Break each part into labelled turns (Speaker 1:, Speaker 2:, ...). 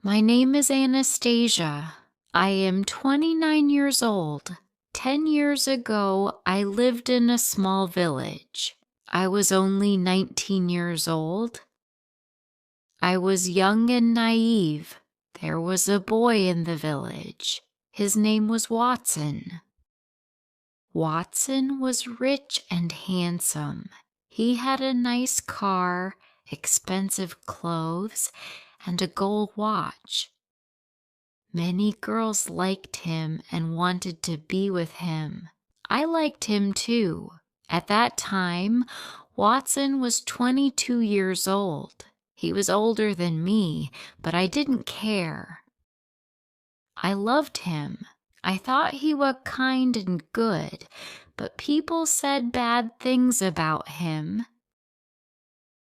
Speaker 1: My name is Anastasia. I am 29 years old. 10 years ago, I lived in a small village. I was only 19 years old. I was young and naive. There was a boy in the village. His name was Watson. Watson was rich and handsome. He had a nice car, expensive clothes, and a gold watch. Many girls liked him and wanted to be with him. I liked him too. At that time, Watson was 22 years old. He was older than me, but I didn't care. I loved him. I thought he was kind and good, but people said bad things about him.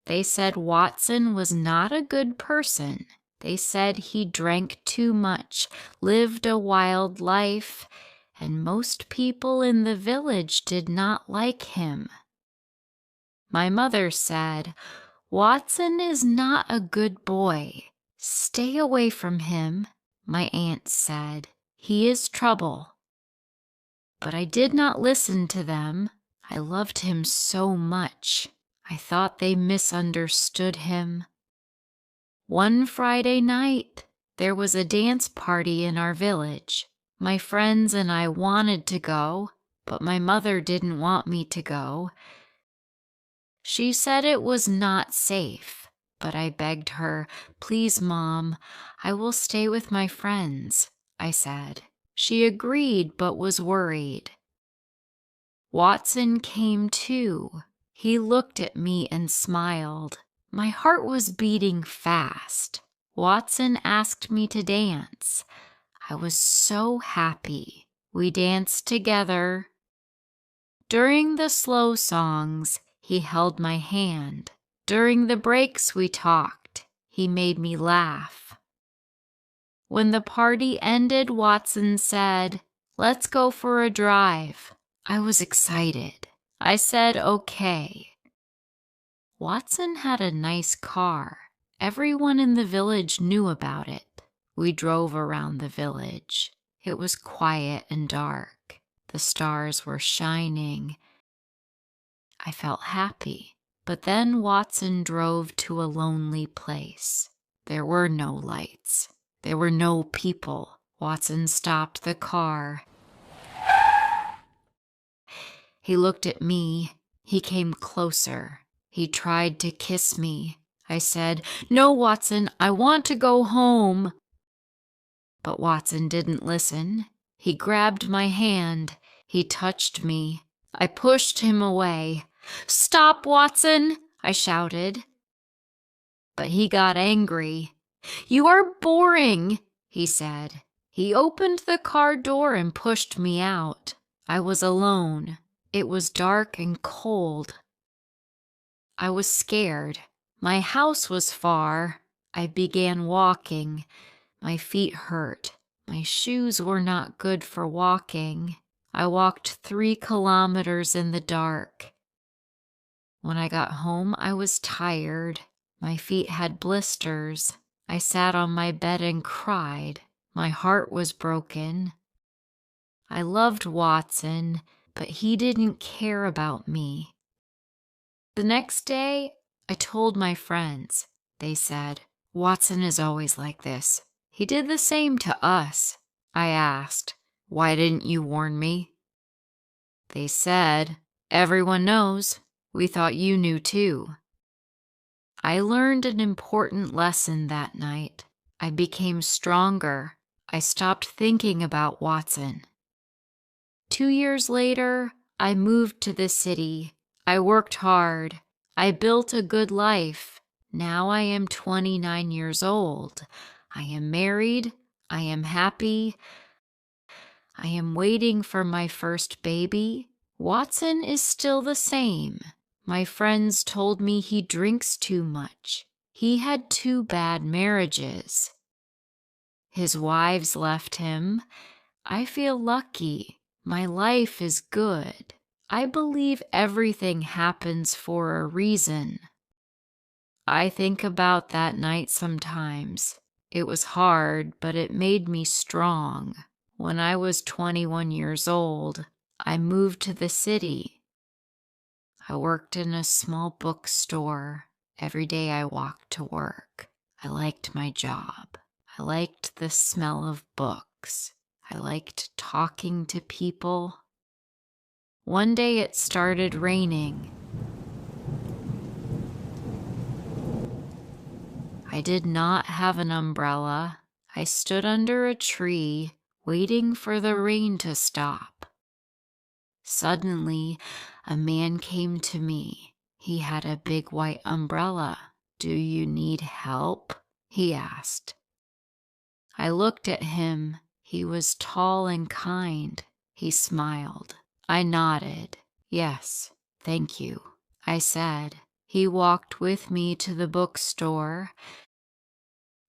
Speaker 1: They said Watson was not a good person. They said he drank too much, lived a wild life, and most people in the village did not like him. My mother said, "Watson is not a good boy. Stay away from him." My aunt said, "He is trouble." But I did not listen to them. I loved him so much. I thought they misunderstood him. One Friday night, there was a dance party in our village. My friends and I wanted to go, but my mother didn't want me to go. She said it was not safe, but I begged her, "Please, Mom, I will stay with my friends," I said. She agreed, but was worried. Watson came too. He looked at me and smiled. My heart was beating fast. Watson asked me to dance. I was so happy. We danced together. During the slow songs, he held my hand. During the breaks, we talked. He made me laugh. When the party ended, Watson said, "Let's go for a drive." I was excited. I said, "Okay." Watson had a nice car. Everyone in the village knew about it. We drove around the village. It was quiet and dark. The stars were shining. I felt happy. But then Watson drove to a lonely place. There were no lights. There were no people. Watson stopped the car. He looked at me. He came closer. He tried to kiss me. I said, "No, Watson, I want to go home." But Watson didn't listen. He grabbed my hand. He touched me. I pushed him away. "Stop, Watson!" I shouted. But he got angry. "You are boring," he said. He opened the car door and pushed me out. I was alone. It was dark and cold. I was scared. My house was far. I began walking. My feet hurt. My shoes were not good for walking. I walked 3 kilometers in the dark. When I got home, I was tired. My feet had blisters. I sat on my bed and cried. My heart was broken. I loved Watson, but he didn't care about me. The next day, I told my friends. They said, "Watson is always like this. He did the same to us." I asked, "Why didn't you warn me?" They said, "Everyone knows. We thought you knew too." I learned an important lesson that night. I became stronger. I stopped thinking about Watson. 2 years later, I moved to the city. I worked hard. I built a good life. Now I am 29 years old. I am married. I am happy. I am waiting for my first baby. Watson is still the same. My friends told me he drinks too much. He had 2 bad marriages. His wives left him. I feel lucky. My life is good. I believe everything happens for a reason. I think about that night sometimes. It was hard, but it made me strong. When I was 21 years old, I moved to the city. I worked in a small bookstore. Every day I walked to work. I liked my job. I liked the smell of books. I liked talking to people. One day it started raining. I did not have an umbrella. I stood under a tree, waiting for the rain to stop. Suddenly, a man came to me. He had a big white umbrella. "Do you need help?" he asked. I looked at him. He was tall and kind. He smiled. I nodded. "Yes, thank you," I said. He walked with me to the bookstore.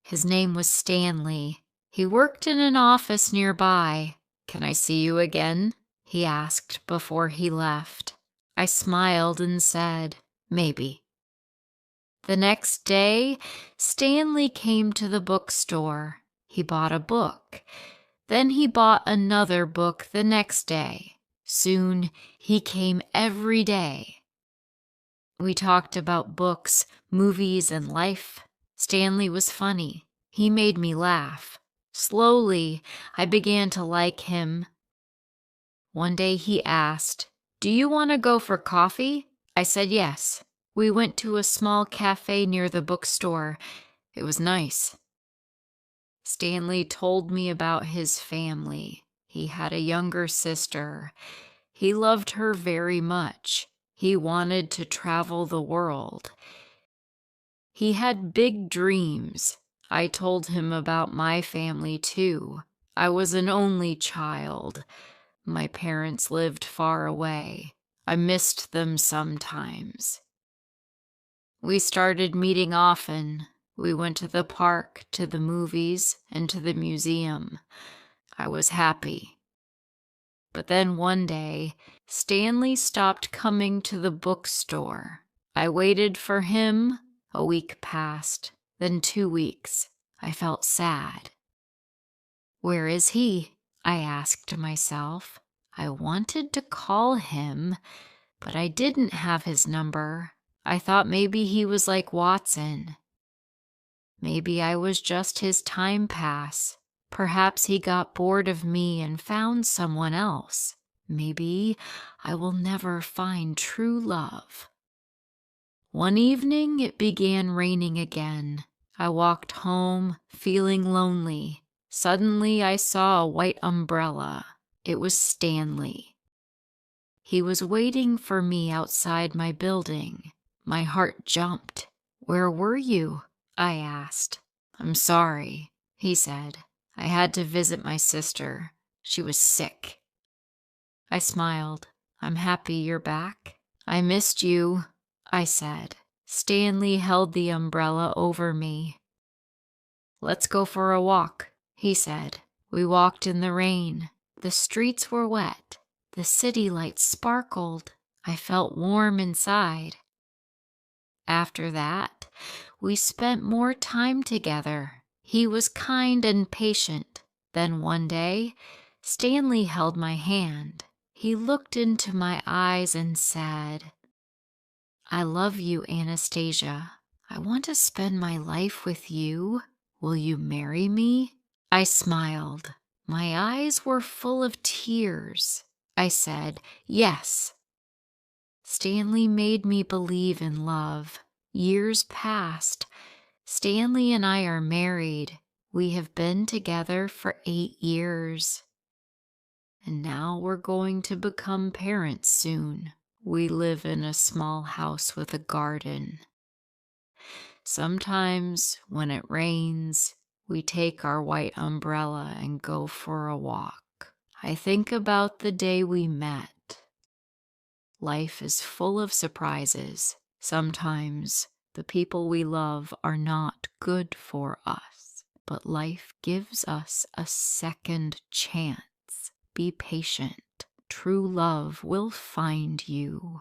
Speaker 1: His name was Stanley. He worked in an office nearby. "Can I see you again?" he asked before he left. I smiled and said, "Maybe." The next day, Stanley came to the bookstore. He bought a book. Then he bought another book the next day. Soon, he came every day. We talked about books, movies, and life. Stanley was funny. He made me laugh. Slowly, I began to like him. One day he asked, "Do you want to go for coffee?" I said yes. We went to a small cafe near the bookstore. It was nice. Stanley told me about his family. He had a younger sister. He loved her very much. He wanted to travel the world. He had big dreams. I told him about my family too. I was an only child. My parents lived far away. I missed them sometimes. We started meeting often. We went to the park, to the movies, and to the museum. I was happy. But then one day, Stanley stopped coming to the bookstore. I waited for him. A week passed, then 2 weeks. I felt sad. "Where is he?" I asked myself. I wanted to call him, but I didn't have his number. I thought maybe he was like Watson. Maybe I was just his time pass. Perhaps he got bored of me and found someone else. Maybe I will never find true love. One evening it began raining again. I walked home, feeling lonely. Suddenly I saw a white umbrella. It was Stanley. He was waiting for me outside my building. My heart jumped. "Where were you?" I asked. "I'm sorry," he said. "I had to visit my sister. She was sick." I smiled. "I'm happy you're back." "I missed you," I said. Stanley held the umbrella over me. "Let's go for a walk," he said. We walked in the rain. The streets were wet. The city lights sparkled. I felt warm inside. After that, we spent more time together. He was kind and patient. Then one day, Stanley held my hand. He looked into my eyes and said, "I love you, Anastasia. I want to spend my life with you. Will you marry me?" I smiled. My eyes were full of tears. I said, "Yes." Stanley made me believe in love. Years passed. Stanley and I are married. We have been together for 8 years. And now we're going to become parents soon. We live in a small house with a garden. Sometimes when it rains, we take our white umbrella and go for a walk. I think about the day we met. Life is full of surprises. Sometimes the people we love are not good for us, but life gives us a second chance. Be patient. True love will find you.